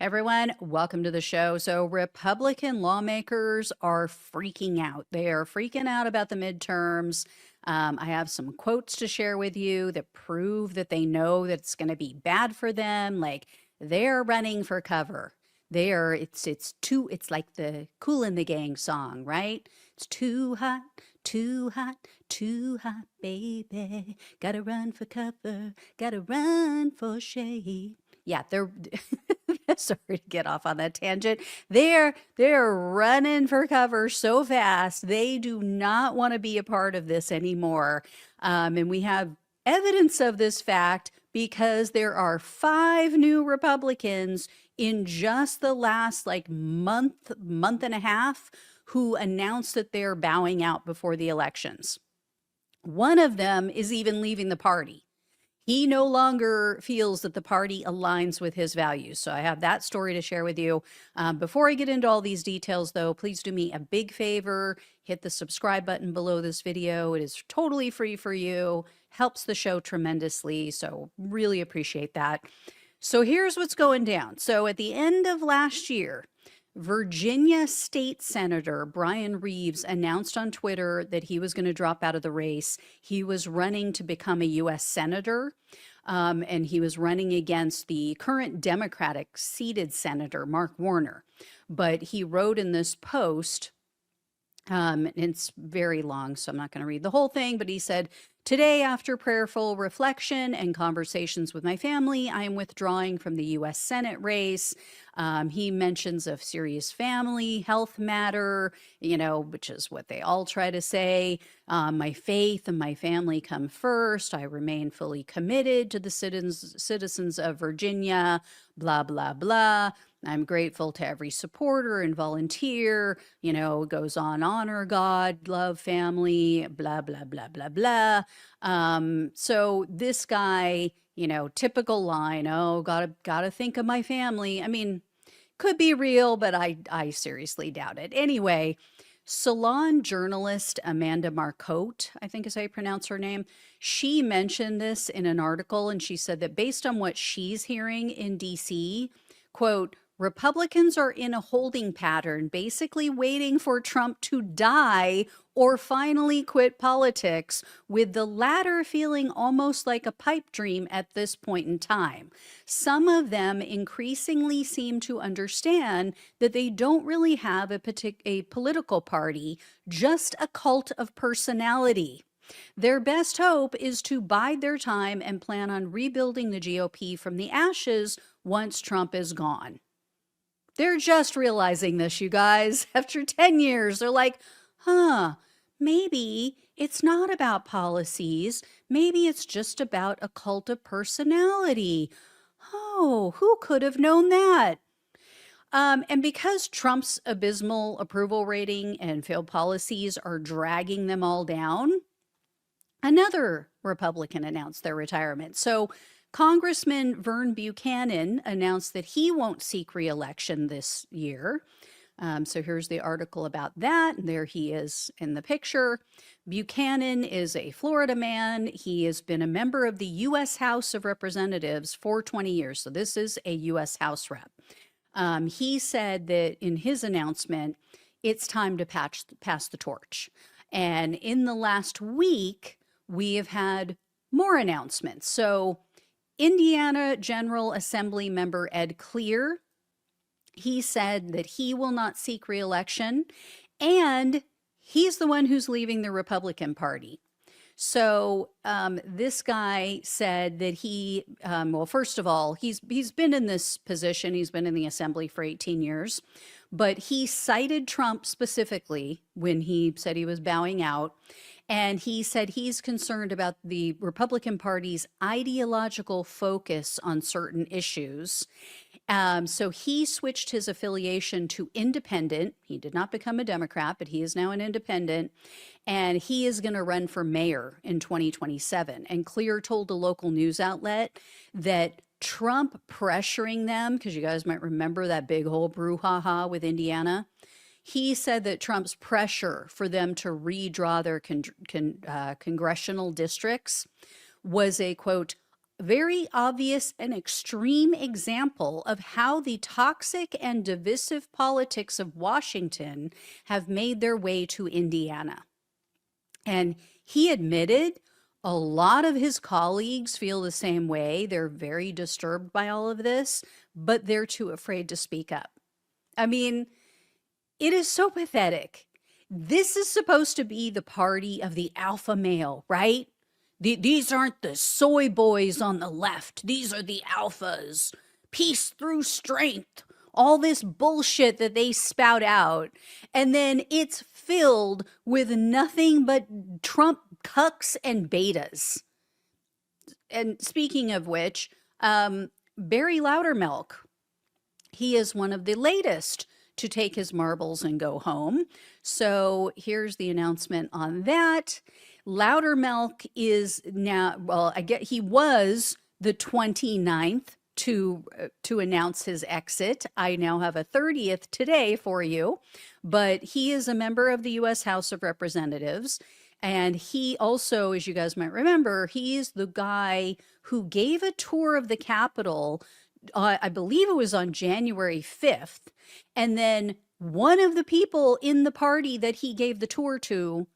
Everyone, welcome to the show. So, Republican lawmakers are freaking out. They are freaking out about the midterms. I have some quotes to share with you that prove that they know that it's going to be bad for them. Like they're running for cover. It's like the Cool in the Gang song, right? It's too hot, too hot, too hot, baby. Gotta run for cover, gotta run for shade. Yeah, they're sorry to get off on that tangent. They're running for cover so fast. They do not want to be a part of this anymore. And we have evidence of this fact because there are 5 new Republicans in just the last month and a half who announced that they're bowing out before the elections. One of them is even leaving the party. He no longer feels that the party aligns with his values. So I have that story to share with you. Before I get into all these details, though, please do me a big favor. Hit the subscribe button below this video. It is totally free for you. Helps the show tremendously. So really appreciate that. So here's what's going down. So at the end of last year, Virginia State Senator Brian Reeves announced on Twitter that he was going to drop out of the race. He was running to become a U.S. Senator, and he was running against the current Democratic seated Senator, Mark Warner. But he wrote in this post, it's very long, so I'm not going to read the whole thing, but he said, "Today, after prayerful reflection and conversations with my family, I am withdrawing from the U.S. Senate race." He mentions a serious family health matter, which is what they all try to say. My faith and my family come first. I remain fully committed to the citizens of Virginia, blah, blah, blah. I'm grateful to every supporter and volunteer, goes on, honor God, love family, blah, blah, blah, blah, blah. So this guy, typical line, oh, gotta think of my family. I mean, could be real, but I seriously doubt it. Anyway, Salon journalist Amanda Marcotte, I think is how you pronounce her name, she mentioned this in an article, and she said that based on what she's hearing in DC, quote, Republicans are in a holding pattern, basically waiting for Trump to die or finally quit politics, with the latter feeling almost like a pipe dream at this point in time. Some of them increasingly seem to understand that they don't really have a political party, just a cult of personality. Their best hope is to bide their time and plan on rebuilding the GOP from the ashes once Trump is gone. They're just realizing this, you guys. After 10 years, they're like, maybe it's not about policies. Maybe it's just about a cult of personality. Oh, who could have known that? And because Trump's abysmal approval rating and failed policies are dragging them all down, another Republican announced their retirement. So Congressman Vern Buchanan announced that he won't seek re-election this year. So here's the article about that. There he is in the picture. Buchanan is a Florida man. He has been a member of the U.S. House of Representatives for 20 years. So this is a U.S. House rep. He said that in his announcement, it's time to pass the torch. And in the last week, we have had more announcements. So Indiana General Assembly member Ed Clear, he said that he will not seek re-election, and he's the one who's leaving the Republican Party. So this guy said that he, well, first of all, he's been in this position. He's been in the assembly for 18 years, but he cited Trump specifically when he said he was bowing out. And he said he's concerned about the Republican Party's ideological focus on certain issues. So he switched his affiliation to independent. He did not become a Democrat, but he is now an independent. And he is going to run for mayor in 2027. And Clear told a local news outlet that Trump pressuring them, because you guys might remember that big whole brouhaha with Indiana, he said that Trump's pressure for them to redraw their congressional districts was a, quote, very obvious and extreme example of how the toxic and divisive politics of Washington have made their way to Indiana. And he admitted a lot of his colleagues feel the same way. They're very disturbed by all of this, but they're too afraid to speak up. I mean, it is so pathetic. This is supposed to be the party of the alpha male, right? These aren't the soy boys on the left. These are the alphas. Peace through strength. All this bullshit that they spout out. And then it's filled with nothing but Trump cucks and betas. And speaking of which, Barry Loudermilk, he is one of the latest to take his marbles and go home. So here's the announcement on that. Loudermilk is now, well, I get he was the 29th to announce his exit. I now have a 30th today for you, but he is a member of the U.S. House of Representatives. And he also, as you guys might remember, he's the guy who gave a tour of the Capitol. I believe it was on January 5th. And then one of the people in the party that he gave the tour to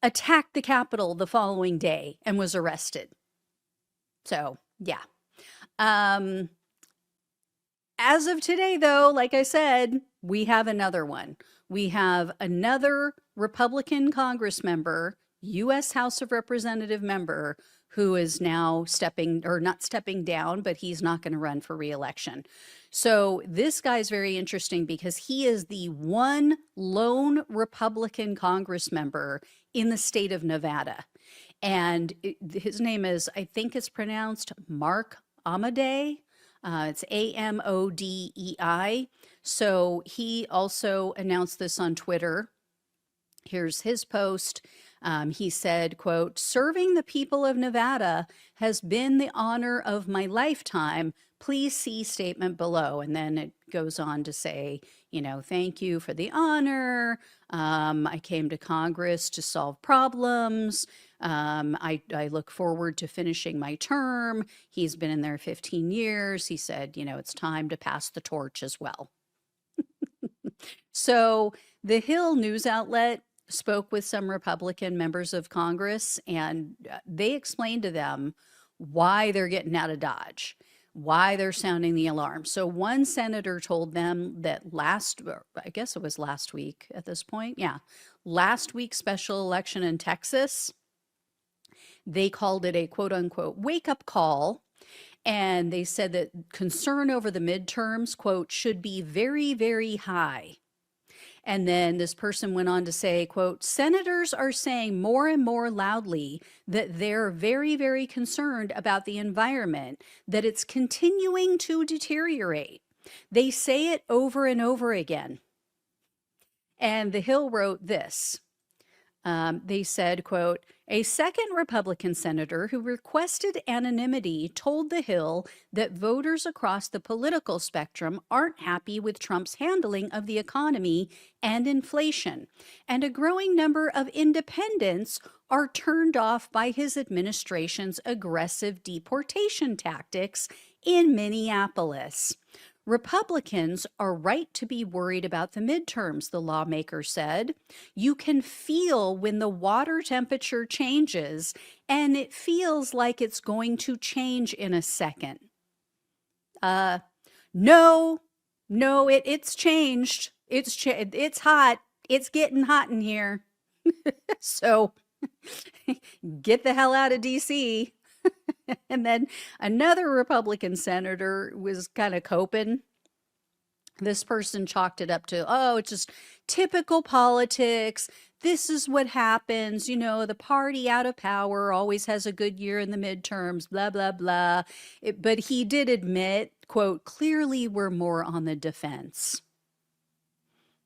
attacked the Capitol the following day and was arrested. So, yeah. As of today, though, like I said, we have another one. We have another Republican Congress member, U.S. House of Representative member, who is now not stepping down, but he's not going to run for re-election. So this guy's very interesting because he is the one lone Republican Congress member in the state of Nevada. And his name is, I think it's pronounced Mark Amadei. It's Amodei. So he also announced this on Twitter. Here's his post. He said, quote, "Serving the people of Nevada has been the honor of my lifetime. Please see statement below." And then it goes on to say, thank you for the honor. I came to Congress to solve problems. I look forward to finishing my term. He's been in there 15 years. He said, it's time to pass the torch as well. So the Hill news outlet spoke with some Republican members of Congress, and they explained to them why they're getting out of Dodge, why they're sounding the alarm. So one senator told them that I guess it was last week at this point. Yeah. Last week's special election in Texas, they called it a quote unquote wake up call. And they said that concern over the midterms, quote, should be very, very high. And then this person went on to say, quote, "Senators are saying more and more loudly that they're very, very concerned about the environment, that it's continuing to deteriorate. They say it over and over again." And the Hill wrote this. They said, quote, "A second Republican senator who requested anonymity told The Hill that voters across the political spectrum aren't happy with Trump's handling of the economy and inflation, and a growing number of independents are turned off by his administration's aggressive deportation tactics in Minneapolis. Republicans are right to be worried about the midterms," the lawmaker said. "You can feel when the water temperature changes, and it feels like it's going to change in a second." No, it's changed. It's hot. It's getting hot in here. So get the hell out of DC. And then another Republican senator was kind of coping. This person chalked it up to, it's just typical politics. This is what happens. The party out of power always has a good year in the midterms, blah, blah, blah. But he did admit, quote, "Clearly we're more on the defense."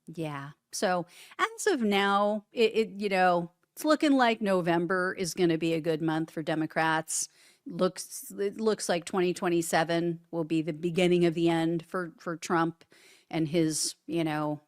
Yeah. So as of now, it's looking like November is going to be a good month for Democrats. It looks like 2027 will be the beginning of the end for Trump and his,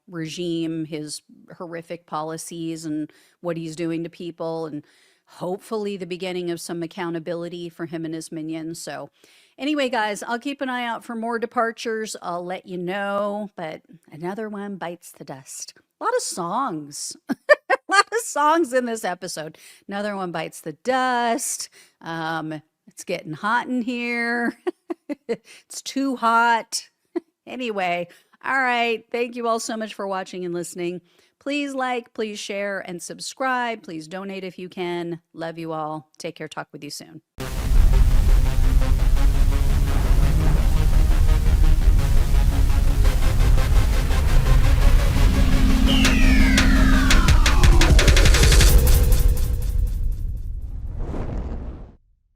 regime, his horrific policies and what he's doing to people. And hopefully the beginning of some accountability for him and his minions. So anyway, guys, I'll keep an eye out for more departures. I'll let you know, but another one bites the dust. A lot of songs. A lot of songs in this episode. Another one bites the dust. It's getting hot in here. It's too hot. Anyway, all right. Thank you all so much for watching and listening. Please like, please share, and subscribe. Please donate if you can. Love you all. Take care. Talk with you soon.